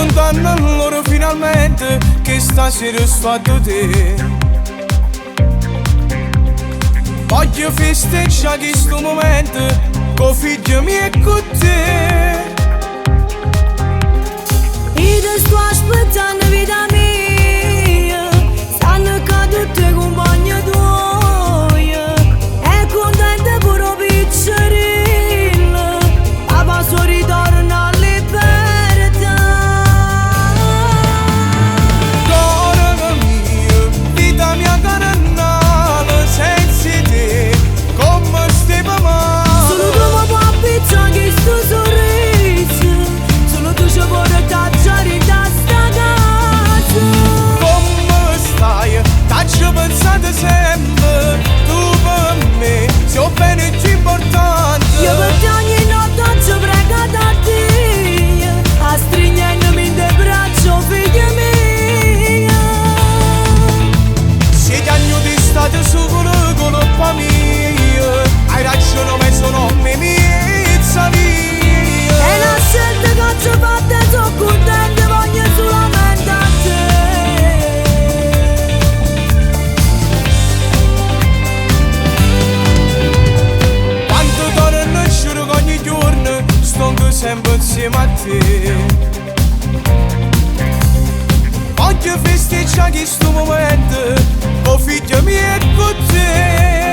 condanno loro finalmente che stasera sto a te. Voglio festeggiare questo momento con figli miei e con te. Io ti sto aspettando vita mia, stanno qua tutte le compagne tue. E contenta pure piccerilla, papà suo ritorno a libertà. Cuore mio, vita mia carnale, senza te come stiamo male. Solo tu mi puoi abbracciare questo sorriso, solo tu ci puoi portare in sta casa. Come stai? T'ho pensato sempre, tu per me sei bene più importante. Io per te ogni notte ci prego da te, a stringendomi in te braccio, figlia mia. Siete agni di state sicuro colpa mia, hai ragione ma sono me mezza via. È una scelta che ci fatta e sono contenta, voglio solamente a te. Quando torno giuro che ogni giorno sto sempre insieme a te. Voglio festeggiare questo momento con figlia mia e con te.